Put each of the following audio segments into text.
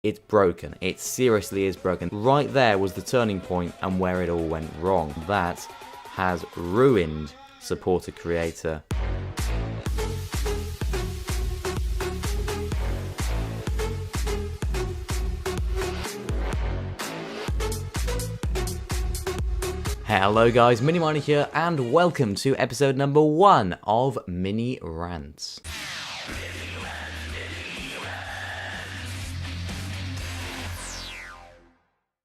it's broken. It seriously is broken. Right there was the turning point and where it all went wrong. That has ruined supporter creator. Hello guys, MiniMiner here, and welcome to episode number 1 of MiniRants.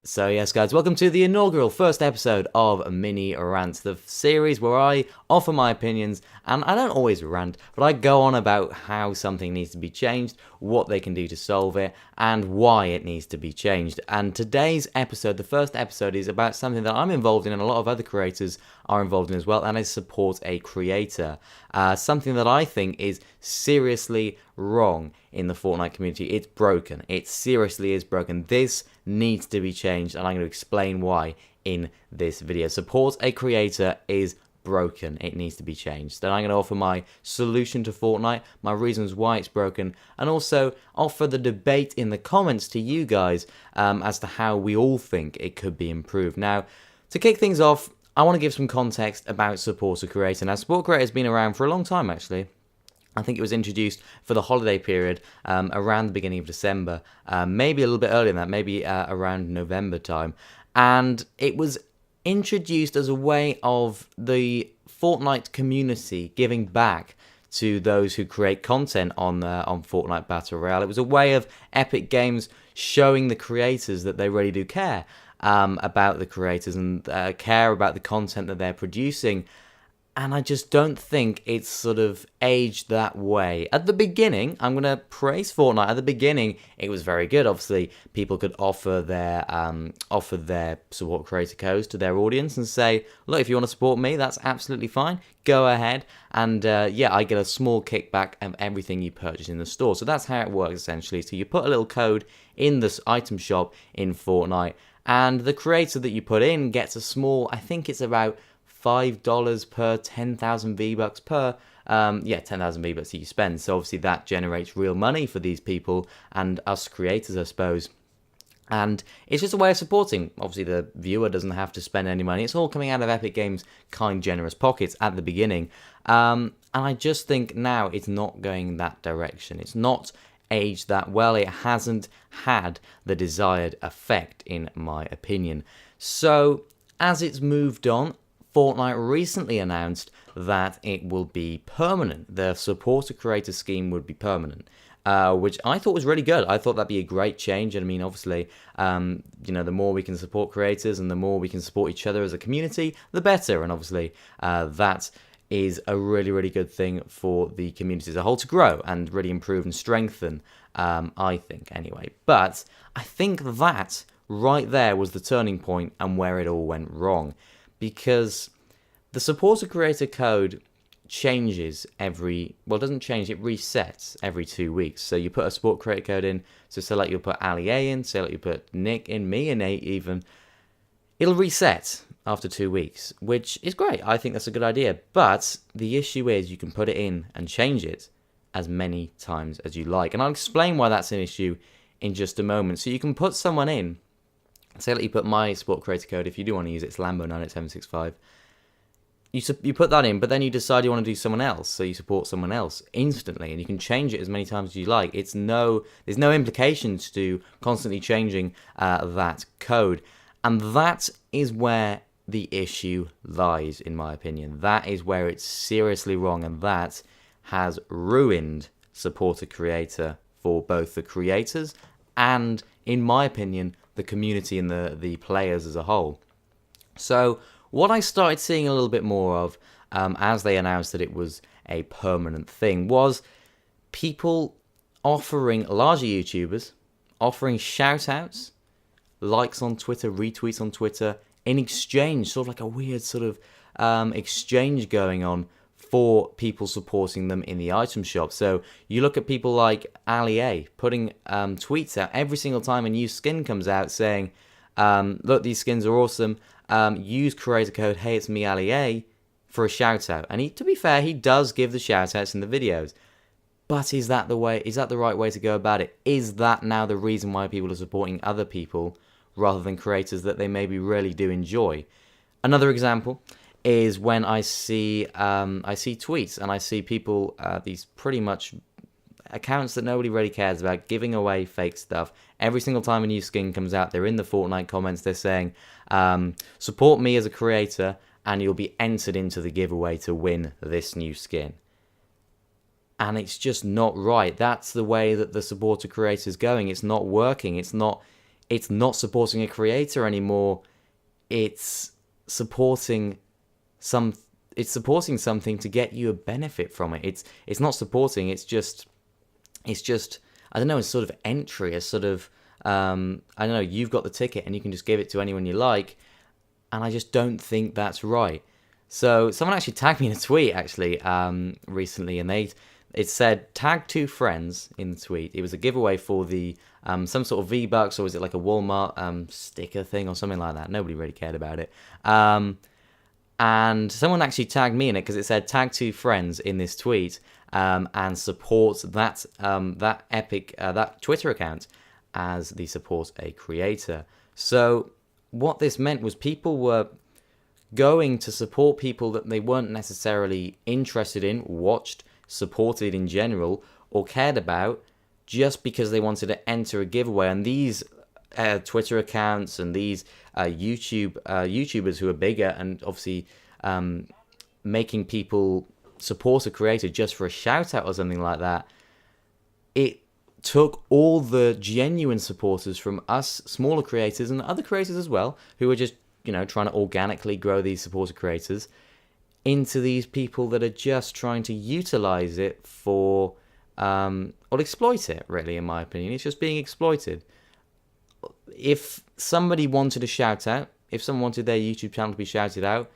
So yes guys, welcome to the inaugural first episode of MiniRants, the series where I offer my opinions, and I don't always rant, but I go on about how something needs to be changed, what they can do to solve it, and why it needs to be changed. And today's episode, the first episode, is about something that I'm involved in and a lot of other creators are involved in as well, and I support a creator. Something that I think is seriously wrong in the Fortnite community. It's broken. It seriously is broken. This needs to be changed, and I'm going to explain why in this video. Support a creator is broken. It needs to be changed. Then I'm going to offer my solution to Fortnite, my reasons why it's broken, and also offer the debate in the comments to you guys as to how we all think it could be improved. Now, to kick things off, I want to give some context about Support a Creator. Now, Support a Creator has been around for a long time, actually. I think it was introduced for the holiday period around the beginning of December, maybe a little bit earlier than that, maybe around November time. And it was introduced as a way of the Fortnite community giving back to those who create content on Fortnite Battle Royale. It was a way of Epic Games showing the creators that they really do care about the creators and care about the content that they're producing. And I just don't think it's sort of aged that way. At the beginning, I'm going to praise Fortnite. At the beginning, it was very good. Obviously, people could offer their support creator codes to their audience and say, look, if you want to support me, that's absolutely fine. Go ahead. And yeah, I get a small kickback of everything you purchase in the store. So that's how it works, essentially. So you put a little code in this item shop in Fortnite, and the creator that you put in gets a small, I think it's about $5 per 10,000 V-Bucks per, 10,000 V-Bucks that you spend. So obviously that generates real money for these people and us creators, I suppose. And it's just a way of supporting. Obviously the viewer doesn't have to spend any money. It's all coming out of Epic Games' kind, generous pockets at the beginning. And I just think now it's not going that direction. It's not aged that well. It hasn't had the desired effect, in my opinion. So as it's moved on, Fortnite recently announced that it will be permanent. The supporter creator scheme would be permanent, which I thought was really good. I thought that'd be a great change. And I mean, obviously, the more we can support creators and the more we can support each other as a community, the better. And obviously, that is a really, really good thing for the community as a whole to grow and really improve and strengthen, I think, anyway. But I think that right there was the turning point and where it all went wrong. Because the supporter creator code changes it doesn't change, it resets every 2 weeks. So you put a support creator code in, so say like you'll put Ali A in, say like you put Nick in, me and Nate even, it'll reset after 2 weeks, which is great. I think that's a good idea. But the issue is you can put it in and change it as many times as you like. And I'll explain why that's an issue in just a moment. So you can put someone in, say that you put my support creator code, if you do want to use it, it's Lambo98765. You put that in, but then you decide you want to do someone else, so you support someone else instantly, and you can change it as many times as you like. There's no implications to constantly changing that code, and that is where the issue lies, in my opinion. That is where it's seriously wrong, and that has ruined supporter creator for both the creators and, in my opinion, the community and the players as a whole. So what I started seeing a little bit more of as they announced that it was a permanent thing was people offering, larger YouTubers, offering shout-outs, likes on Twitter, retweets on Twitter, in exchange, sort of like a weird sort of exchange going on for people supporting them in the item shop. So you look at people like Ali A putting tweets out every single time a new skin comes out saying, look, these skins are awesome, use creator code, hey, it's me, Ali A, for a shout out. And to be fair, he does give the shout outs in the videos. But is that the right way to go about it? Is that now the reason why people are supporting other people rather than creators that they maybe really do enjoy? Another example is when I see tweets and I see people, these pretty much accounts that nobody really cares about, giving away fake stuff. Every single time a new skin comes out, they're in the Fortnite comments, they're saying, support me as a creator and you'll be entered into the giveaway to win this new skin. And it's just not right. That's the way that the supporter creator is going. It's not working. It's not supporting a creator anymore. It's supporting something to get you a benefit from it. It's not supporting. It's just I don't know, a sort of entry, a sort of I don't know, you've got the ticket and you can just give it to anyone you like, and I just don't think that's right. So someone actually tagged me in a tweet recently, and it said tag 2 friends in the tweet. It was a giveaway for the some sort of V-Bucks, or was it like a Walmart sticker thing or something like that? Nobody really cared about it. And someone actually tagged me in it because it said tag 2 friends in this tweet and support that that Twitter account as the support a creator. So what this meant was people were going to support people that they weren't necessarily interested in, watched, supported in general, or cared about, just because they wanted to enter a giveaway. And these Twitter accounts and these YouTubers who are bigger and obviously making people support a creator just for a shout out or something like that, it took all the genuine supporters from us smaller creators and other creators as well, who were just, you know, trying to organically grow these supporter creators, into these people that are just trying to utilize it for or exploit it, really, in my opinion. It's just being exploited. If somebody wanted a shout out, if someone wanted their YouTube channel to be shouted out,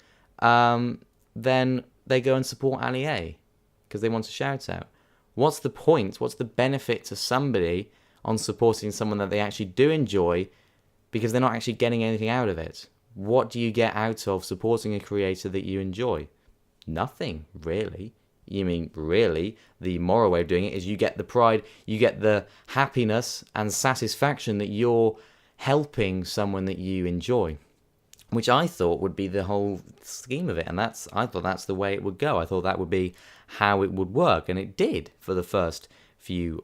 then they go and support Ali A because they want a shout out. What's the point? What's the benefit to somebody on supporting someone that they actually do enjoy because they're not actually getting anything out of it? What do you get out of supporting a creator that you enjoy? Nothing, really. You mean, really, the moral way of doing it is you get the pride, you get the happiness and satisfaction that you're helping someone that you enjoy, which I thought would be the whole scheme of it. And I thought that's the way it would go. I thought that would be how it would work, and it did for the first few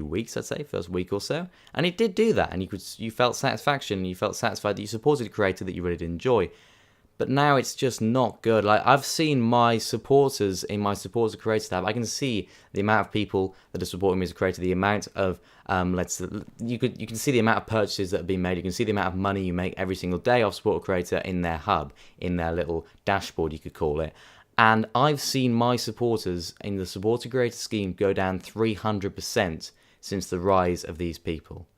weeks, I'd say, first week or so. And it did do that, and you felt satisfaction, and you felt satisfied that you supported a creator that you really did enjoy. But now it's just not good. Like, I've seen my supporters in my supporter creator tab. I can see the amount of people that are supporting me as a creator, the amount of you can see the amount of purchases that have been made. You can see the amount of money you make every single day off supporter creator in their hub, in their little dashboard, you could call it. And I've seen my supporters in the supporter creator scheme go down 300% since the rise of these people.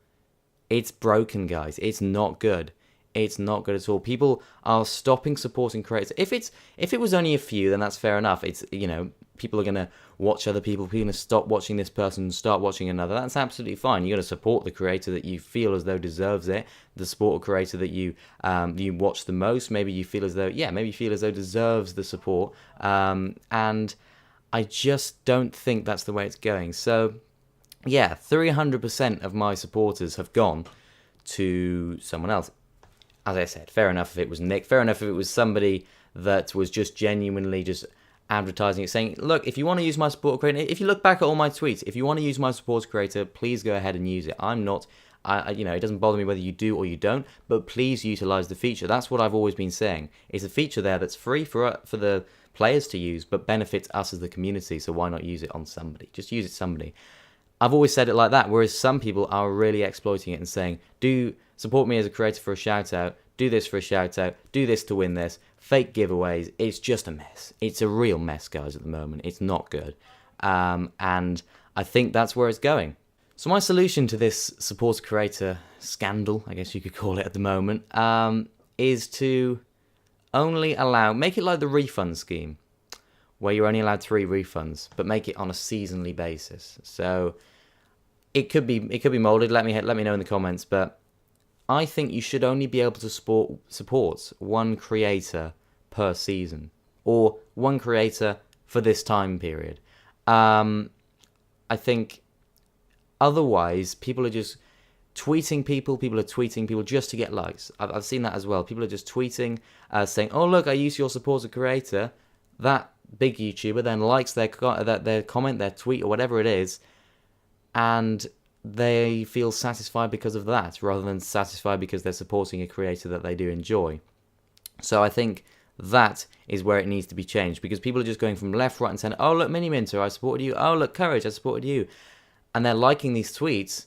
It's broken, guys. It's not good. It's not good at all. People are stopping supporting creators. If it was only a few, then that's fair enough. It's, you know, people are gonna watch other people. People are gonna stop watching this person and start watching another. That's absolutely fine. You got to support the creator that you feel as though deserves it. The support creator that you watch the most. Maybe you feel as though deserves the support. And I just don't think that's the way it's going. So yeah, 300% of my supporters have gone to someone else. As I said, fair enough if it was Nick, fair enough if it was somebody that was just genuinely just advertising it, saying, look, if you want to use my support creator, if you look back at all my tweets, if you want to use my support creator, please go ahead and use it. It doesn't bother me whether you do or you don't, but please utilize the feature. That's what I've always been saying. It's a feature there that's free for the players to use, but benefits us as the community, so why not use it on somebody? Just use it somebody. I've always said it like that, whereas some people are really exploiting it and saying, do support me as a creator for a shout out, do this for a shout out, do this to win this, fake giveaways. It's just a mess. It's a real mess, guys, at the moment. It's not good. And I think that's where it's going. So my solution to this supporter creator scandal, I guess you could call it at the moment, is to only make it like the refund scheme, where you're only allowed 3 refunds, but make it on a seasonally basis. So it could be molded. Let me know in the comments, but I think you should only be able to support one creator per season, or one creator for this time period. I think otherwise people are just tweeting people are tweeting people just to get likes. I've seen that as well. People are just tweeting, saying, oh look, I used your supported creator. That big YouTuber then likes their comment, their tweet, or whatever it is, and they feel satisfied because of that, rather than satisfied because they're supporting a creator that they do enjoy. So I think that is where it needs to be changed, because people are just going from left, right, and saying, oh look, MiniMinter, I supported you. Oh look, Courage, I supported you. And they're liking these tweets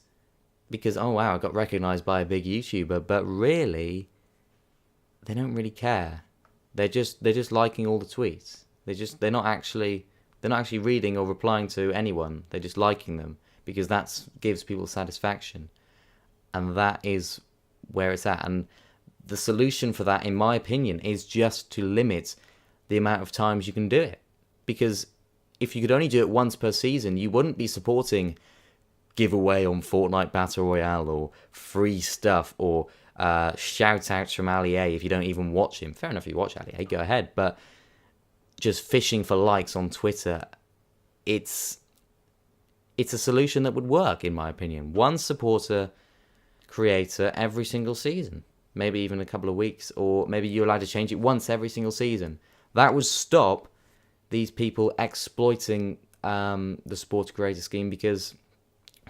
because, oh wow, I got recognized by a big YouTuber, but really, they don't really care. They're just liking all the tweets. They're not actually reading or replying to anyone. They're just liking them because that gives people satisfaction, and that is where it's at. And the solution for that, in my opinion, is just to limit the amount of times you can do it. Because if you could only do it once per season, you wouldn't be supporting giveaway on Fortnite Battle Royale or free stuff or shout outs from Ali A if you don't even watch him. Fair enough, if you watch Ali A, go ahead. But just fishing for likes on Twitter, it's a solution that would work, in my opinion. One supporter creator every single season, maybe even a couple of weeks, or maybe you're allowed to change it once every single season. That would stop these people exploiting the supporter creator scheme, because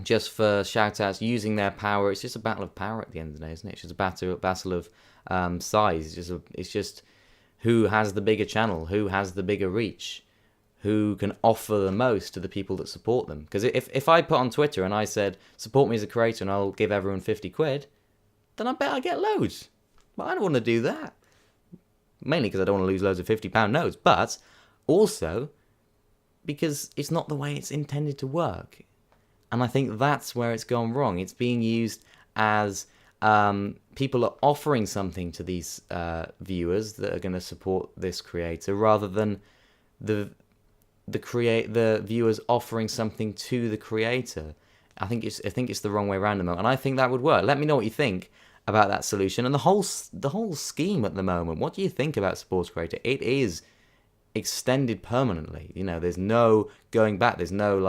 just for shout-outs, using their power, it's just a battle of power at the end of the day, isn't it? It's just a battle of size. It's just who has the bigger channel, who has the bigger reach, who can offer the most to the people that support them. Because if I put on Twitter and I said, support me as a creator and I'll give everyone 50 quid, then I bet I get loads. But I don't want to do that. Mainly because I don't want to lose loads of £50 notes, but also because it's not the way it's intended to work. And I think that's where it's gone wrong. It's being used as people are offering something to these viewers that are going to support this creator, rather than the viewers offering something to the creator. I think it's the wrong way around at the moment, and I think that would work. Let me know what you think about that solution and the whole scheme at the moment. What do you think about supporter creator? It is extended permanently. There's no going back. There's no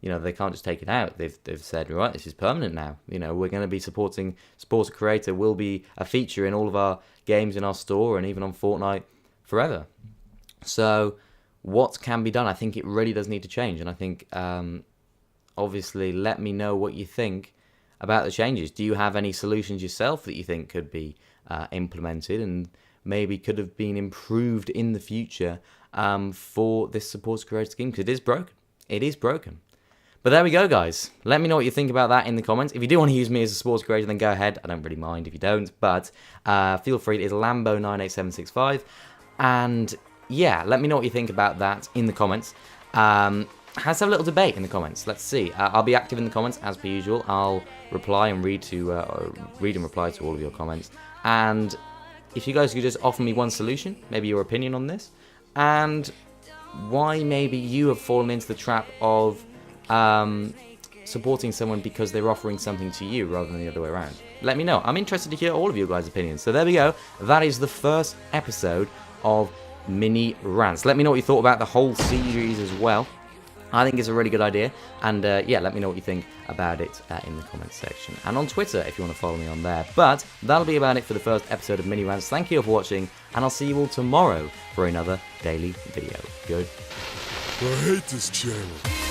they can't just take it out. They've said, right, this is permanent now. We're going to be supporting supporter creator will be a feature in all of our games in our store and even on Fortnite forever. So what can be done? I think it really does need to change, and I think obviously let me know what you think about the changes. Do you have any solutions yourself that you think could be implemented and maybe could have been improved in the future for this supporter creator scheme? Because it is broken. It is broken. But there we go, guys. Let me know what you think about that in the comments. If you do want to use me as a supporter creator, then go ahead. I don't really mind if you don't, but feel free. It is Lambo98765. And yeah, let me know what you think about that in the comments. Let's have a little debate in the comments. Let's see. I'll be active in the comments as per usual. I'll reply and read and reply to all of your comments. And if you guys could just offer me one solution, maybe your opinion on this, and why maybe you have fallen into the trap of supporting someone because they're offering something to you rather than the other way around. Let me know. I'm interested to hear all of your guys' opinions. So there we go. That is the first episode of MiniRants. Let me know what you thought about the whole series as well. I think it's a really good idea. And yeah, let me know what you think about it in the comments section. And on Twitter if you want to follow me on there. But that'll be about it for the first episode of MiniRants. Thank you for watching, and I'll see you all tomorrow for another daily video. Good. I hate this channel.